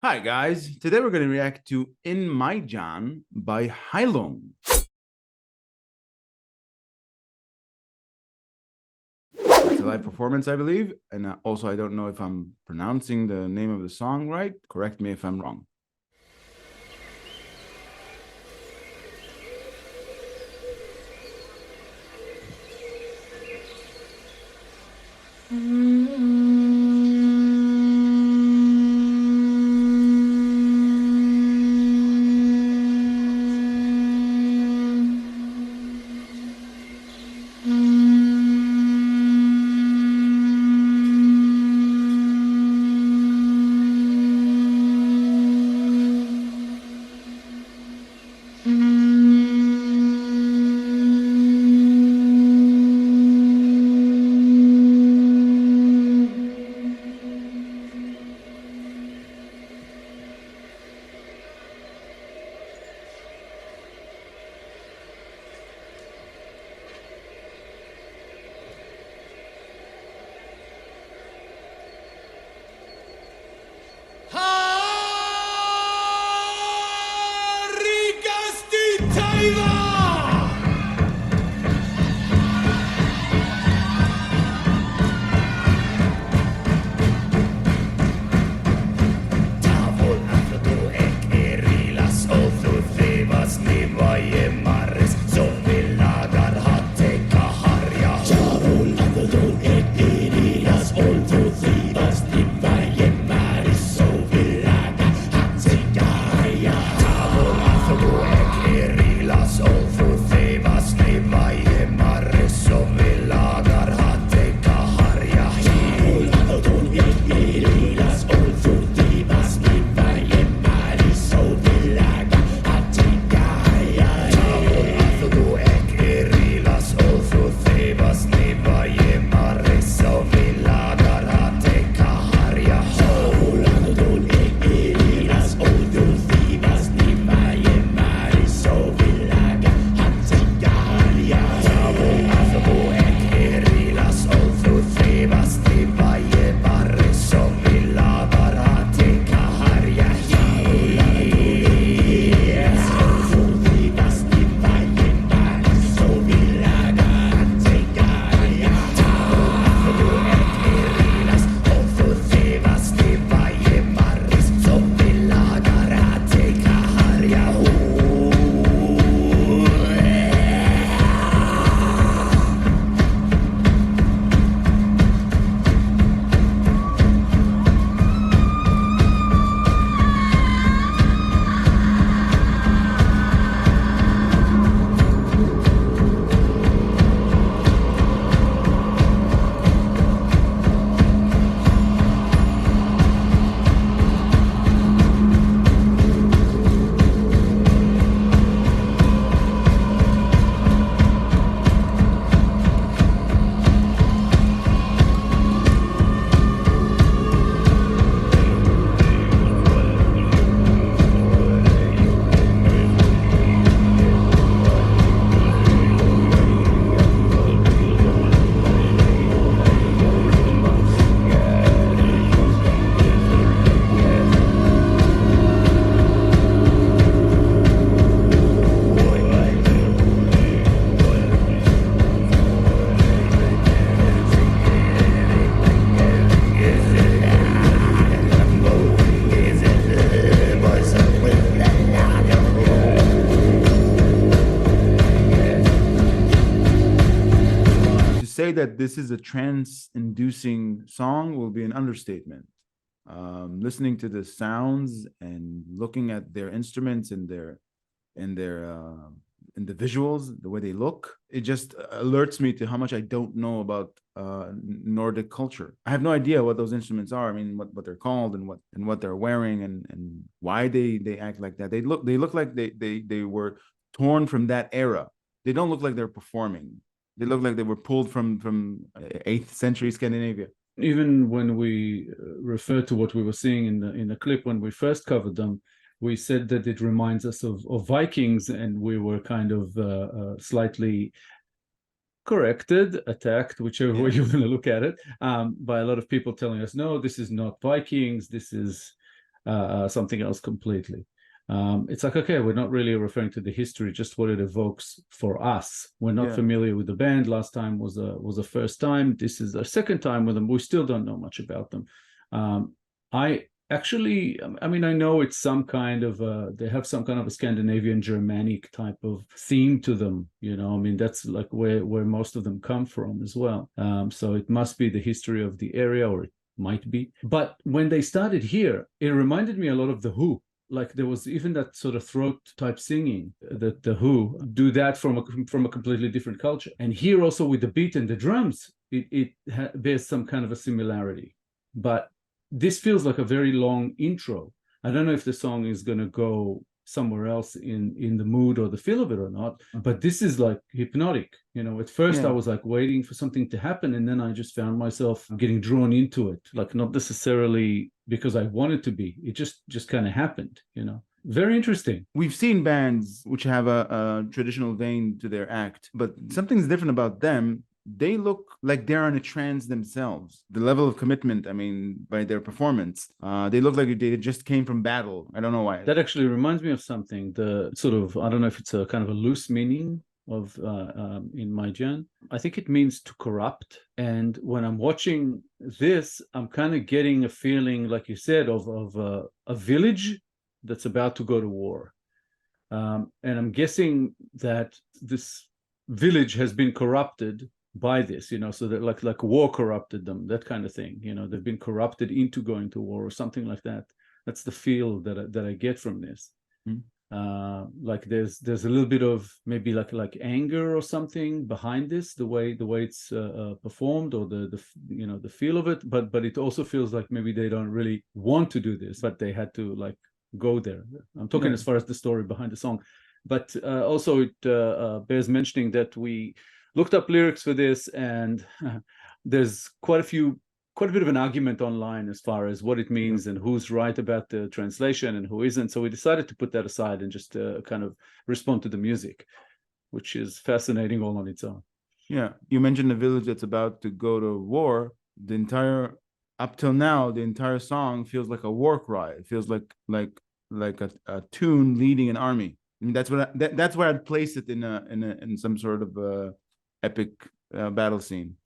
Hi guys, today we're going to react to In MaiDjan by Heilung. It's a live performance, I believe, and also I don't know if I'm pronouncing the name of the song right. Correct me if I'm wrong. Say that this is a trance-inducing song will be an understatement. Listening to the sounds and looking at their instruments and the visuals, the way they look, it just alerts me to how much I don't know about Nordic culture. I have no idea what those instruments are. I mean, what they're called and what they're wearing and why they act like that. They look like they were torn from that era. They don't look like they're performing. They look like they were pulled from 8th century Scandinavia. Even when we refer to what we were seeing in the clip when we first covered them, we said that it reminds us of Vikings, and we were kind of slightly corrected, attacked, whichever way you want to look at it, by a lot of people telling us, no, this is not Vikings, this is something else completely. It's like, okay, we're not really referring to the history, just what it evokes for us. We're not familiar with the band. Last time was a first time. This is a second time with them. We still don't know much about them. I mean, I know it's some kind of they have some kind of a Scandinavian Germanic type of theme to them, you know. I mean, that's like where most of them come from as well. So it must be the history of the area, or it might be. But when they started here, it reminded me a lot of The Who. Like there was even that sort of throat type singing that The Who do that from a completely different culture. And here also with the beat and the drums, it bears some kind of a similarity. But this feels like a very long intro. I don't know if the song is going to go somewhere else in the mood or the feel of it or not, but this is like hypnotic. You know, at first I was like waiting for something to happen, and then I just found myself getting drawn into it, like not necessarily because I wanted to be. It just kind of happened, you know. Very interesting. We've seen bands which have a traditional vein to their act, but something's different about them. They look like they're on a trance themselves. The level of commitment, I mean, by their performance, they look like they just came from battle. I don't know why. That actually reminds me of something. The sort of, I don't know if it's a kind of a loose meaning of in MaiDjan. I think it means to corrupt. And when I'm watching this, I'm kind of getting a feeling, like you said, of a village that's about to go to war. And I'm guessing that this village has been corrupted by this, you know, so that like war corrupted them, that kind of thing. You know, they've been corrupted into going to war or something like that. That's the feel that I get from this. Like there's a little bit of maybe like anger or something behind this, the way it's performed, or the you know, the feel of it. But it also feels like maybe they don't really want to do this, but they had to like go there. I'm talking as far as the story behind the song, but also it bears mentioning that we looked up lyrics for this, and there's quite a bit of an argument online as far as what it means and who's right about the translation and who isn't. So we decided to put that aside and just kind of respond to the music, which is fascinating all on its own. Yeah, you mentioned a village that's about to go to war. Up till now, the entire song feels like a war cry. It feels like a tune leading an army. I mean, that's where I'd place it in some sort of epic battle scene.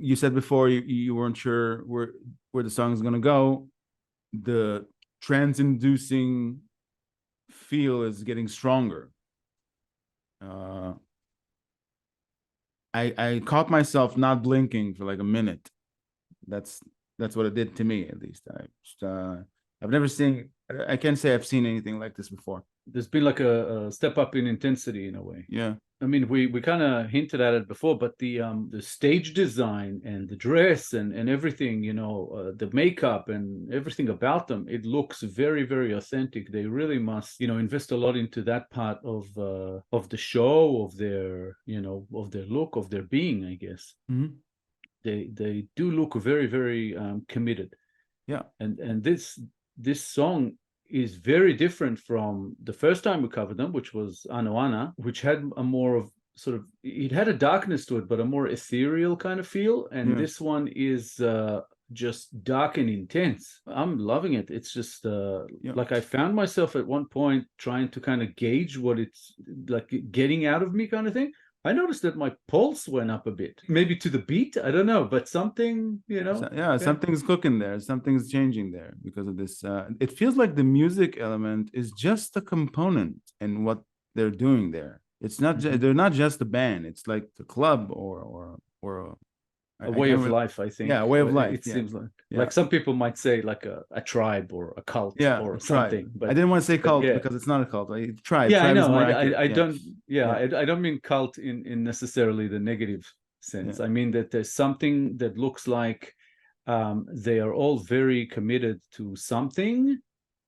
you said before you weren't sure where the song is gonna go. The trance-inducing feel is getting stronger. I caught myself not blinking for like a minute. That's what it did to me, at least. I've never seen. I can't say I've seen anything like this before. There's been like a step up in intensity in a way. Yeah. I mean, we kind of hinted at it before, but the stage design and the dress and everything, you know, the makeup and everything about them, it looks very, very authentic. They really must, you know, invest a lot into that part of the show, of their, you know, of their look, of their being, I guess. Mm-hmm. They do look very, very committed. Yeah. And this song is very different from the first time we covered them, which was Anoana, which had a more of sort of, it had a darkness to it, but a more ethereal kind of feel. And this one is just dark and intense. I'm loving it. It's just like I found myself at one point trying to kind of gauge what it's like getting out of me kind of thing. I noticed that my pulse went up a bit, maybe to the beat. I don't know, but something, you know. Something's cooking there. Something's changing there because of this. It feels like the music element is just a component in what they're doing there. It's not. They're not just a band. It's like the club or a way of life, I think. Yeah, a way of life. It seems like some people might say like a tribe or a cult or something. But I didn't want to say cult because it's not a cult. Tribe. Yeah, tribe I know. I don't. Yeah, I don't mean cult in necessarily the negative sense. I mean that there's something that looks like they are all very committed to something,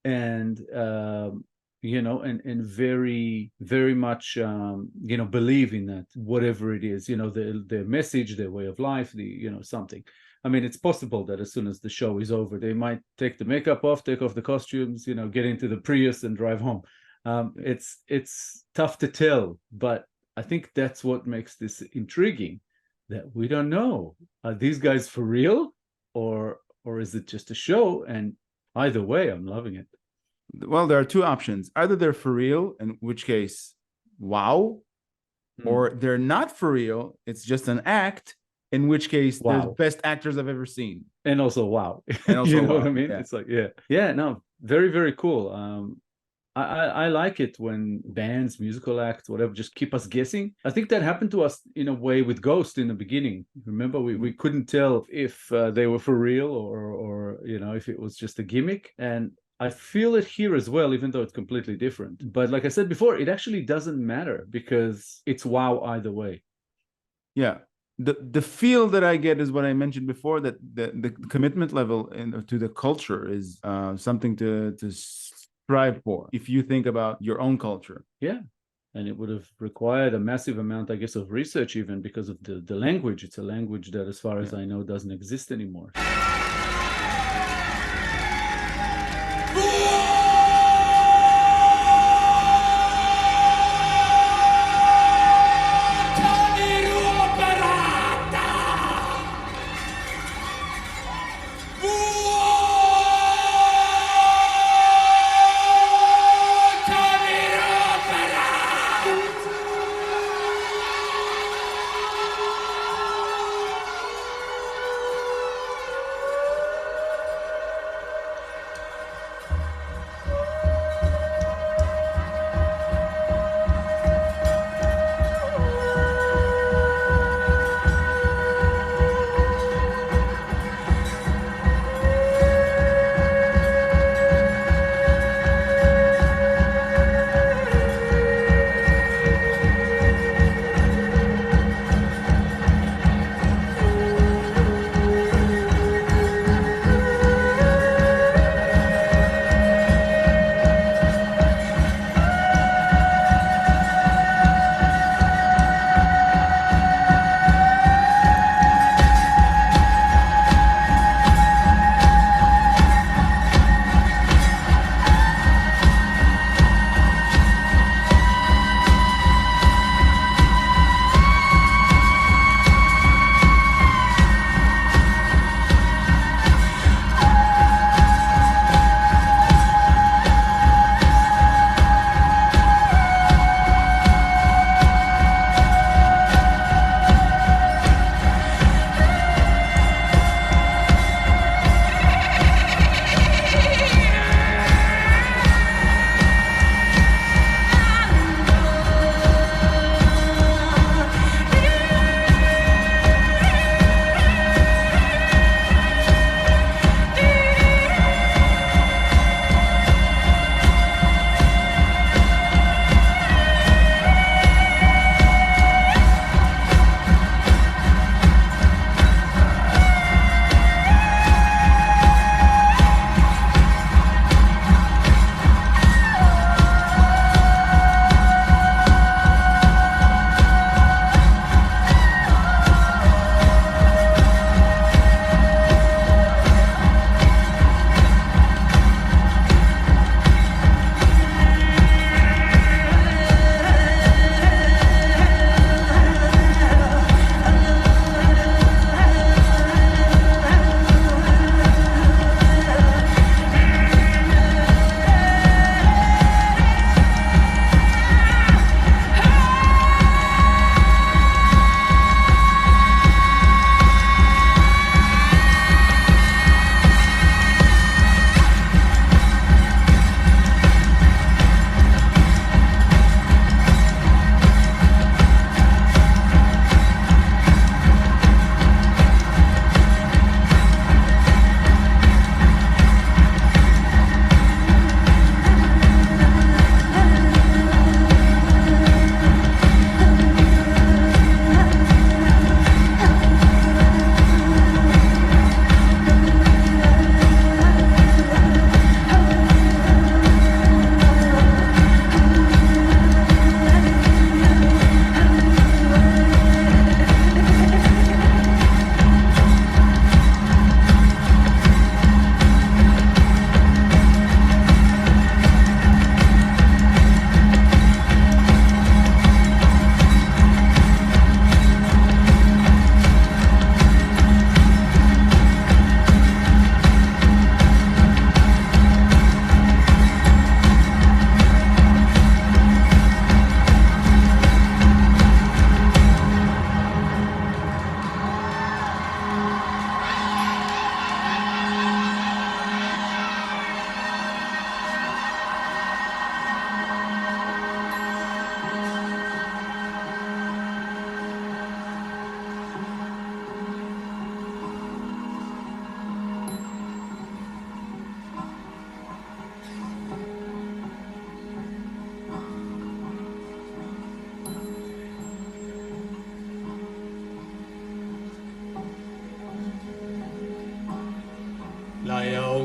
and you know, and very, very much, you know, believe in that, whatever it is, you know, their message, their way of life, you know, something. I mean, it's possible that as soon as the show is over, they might take the makeup off, take off the costumes, you know, get into the Prius and drive home. It's tough to tell, but I think that's what makes this intriguing, that we don't know. Are these guys for real, or is it just a show? And either way, I'm loving it. Well, there are two options. Either they're for real, in which case, wow, or they're not for real. It's just an act, in which case, they're the best actors I've ever seen. And also, wow. And also, you know what I mean? It's like, no, very, very cool. I like it when bands, musical acts, whatever, just keep us guessing. I think that happened to us in a way with Ghost in the beginning. Remember, we couldn't tell if they were for real or you know, if it was just a gimmick. And I feel it here as well, even though it's completely different. But like I said before, it actually doesn't matter because it's wow either way. Yeah. The feel that I get is what I mentioned before, that the commitment level to the culture is something to strive for if you think about your own culture. Yeah. And it would have required a massive amount, I guess, of research even because of the language. It's a language that, as far as I know, doesn't exist anymore.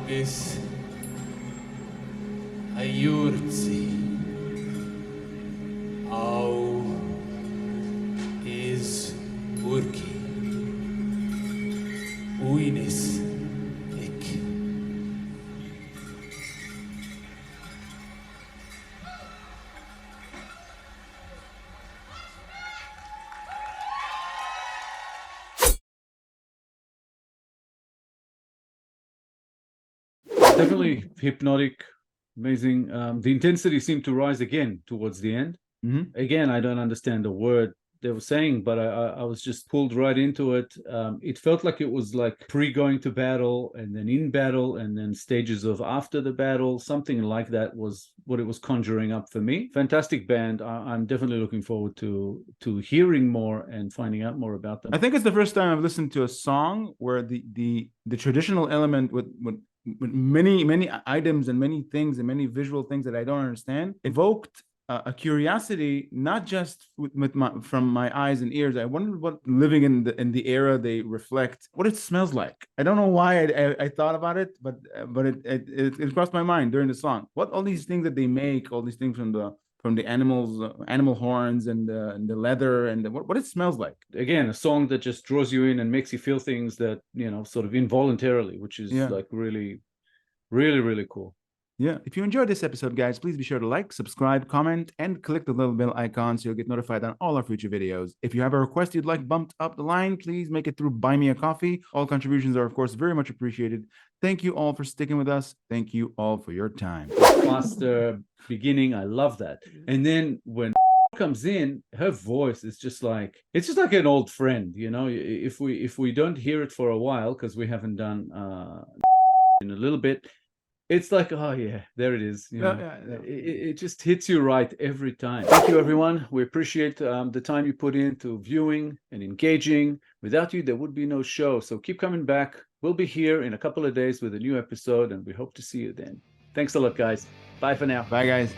August Ayurtsi Au is Urki Uinis Ik Definitely hypnotic, amazing. The intensity seemed to rise again towards the end. Again, I don't understand a word they were saying, but I was just pulled right into it. It felt like it was like pre-going to battle, and then in battle, and then stages of after the battle. Something like that was what it was conjuring up for me. Fantastic band. I'm definitely looking forward to hearing more and finding out more about them. I think it's the first time I've listened to a song where the traditional element with many items and many things and many visual things that I don't understand evoked a curiosity, not just from my eyes and ears. I wondered what living in the era they reflect, what it smells like. I don't know why I thought about it, but it crossed my mind during the song. What all these things that they make, all these things from the animals, animal horns and the leather and what it smells like. Again, a song that just draws you in and makes you feel things that, you know, sort of involuntarily, which is like really, really, really cool. Yeah. If you enjoyed this episode, guys, please be sure to like, subscribe, comment, and click the little bell icon so you'll get notified on all our future videos. If you have a request you'd like bumped up the line, please make it through Buy Me a Coffee. All contributions are, of course, very much appreciated. Thank you all for sticking with us. Thank you all for your time. Faster beginning, I love that. And then when comes in, her voice is just like, it's just like an old friend, you know. If we don't hear it for a while because we haven't done in a little bit, it's like, oh yeah, there it is. You know, it just hits you right every time. Thank you, everyone. We appreciate the time you put into viewing and engaging. Without you, there would be no show. So keep coming back. We'll be here in a couple of days with a new episode, and we hope to see you then. Thanks a lot, guys. Bye for now. Bye, guys.